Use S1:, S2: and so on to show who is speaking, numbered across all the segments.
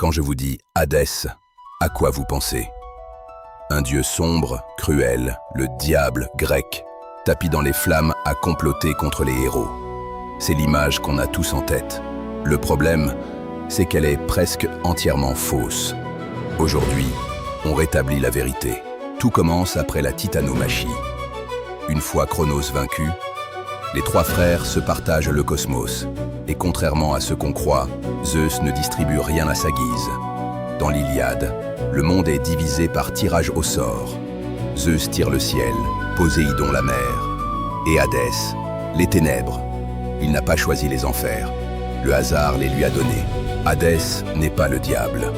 S1: Quand je vous dis Hadès, à quoi vous pensez? Un dieu sombre, cruel, le diable grec, tapi dans les flammes à comploter contre les héros. C'est l'image qu'on a tous en tête. Le problème, c'est qu'elle est presque entièrement fausse. Aujourd'hui, on rétablit la vérité. Tout commence après la titanomachie. Une fois Cronos vaincu, les trois frères se partagent le cosmos. Et contrairement à ce qu'on croit, Zeus ne distribue rien à sa guise. Dans l'Iliade, le monde est divisé par tirage au sort. Zeus tire le ciel, Poséidon la mer, et Hadès, les ténèbres. Il n'a pas choisi les enfers. Le hasard les lui a donnés. Hadès n'est pas le diable.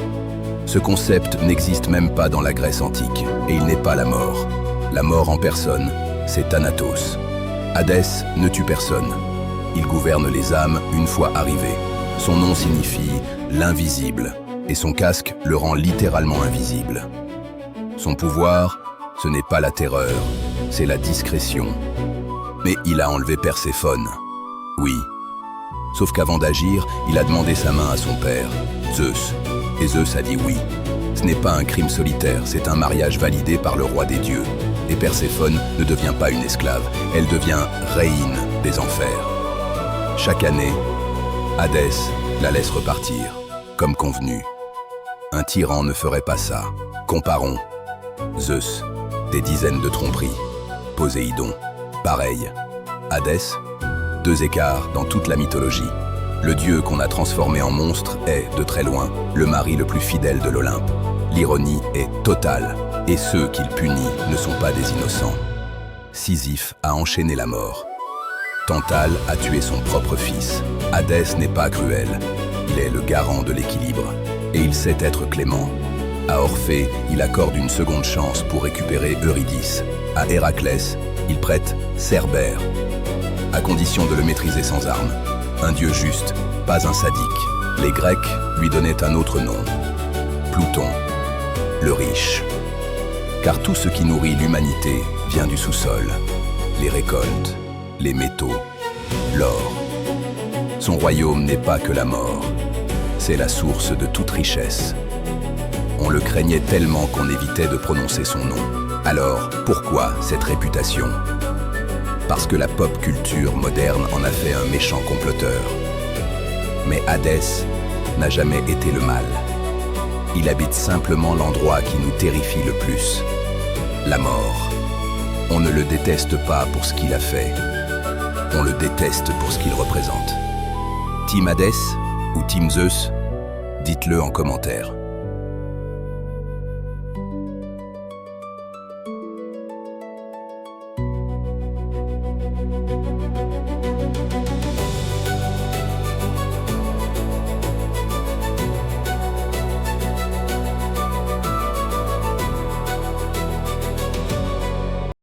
S1: Ce concept n'existe même pas dans la Grèce antique, et il n'est pas la mort. La mort en personne, c'est Thanatos. Hadès ne tue personne. Il gouverne les âmes une fois arrivé. Son nom signifie l'invisible, et son casque le rend littéralement invisible. Son pouvoir, ce n'est pas la terreur, c'est la discrétion. Mais il a enlevé Perséphone. Oui. Sauf qu'avant d'agir, il a demandé sa main à son père, Zeus. Et Zeus a dit oui. Ce n'est pas un crime solitaire, c'est un mariage validé par le roi des dieux. Et Perséphone ne devient pas une esclave, elle devient reine des enfers. Chaque année, Hadès la laisse repartir, comme convenu. Un tyran ne ferait pas ça. Comparons. Zeus, des dizaines de tromperies. Poséidon, pareil. Hadès, deux écarts dans toute la mythologie. Le dieu qu'on a transformé en monstre est, de très loin, le mari le plus fidèle de l'Olympe. L'ironie est totale, et ceux qu'il punit ne sont pas des innocents. Sisyphe a enchaîné la mort. Tantale a tué son propre fils. Hadès n'est pas cruel, il est le garant de l'équilibre. Et il sait être clément. À Orphée, il accorde une seconde chance pour récupérer Eurydice. À Héraclès, il prête Cerbère, à condition de le maîtriser sans armes. Un dieu juste, pas un sadique. Les Grecs lui donnaient un autre nom, Pluton, le riche. Car tout ce qui nourrit l'humanité vient du sous-sol. Les récoltes, les métaux, l'or. Son royaume n'est pas que la mort, c'est la source de toute richesse. On le craignait tellement qu'on évitait de prononcer son nom. Alors, pourquoi cette réputation? Parce que la pop culture moderne en a fait un méchant comploteur. Mais Hadès n'a jamais été le mal. Il habite simplement l'endroit qui nous terrifie le plus, la mort. On ne le déteste pas pour ce qu'il a fait, on le déteste pour ce qu'il représente. Team Hadès ou Team Zeus? Dites-le en commentaire.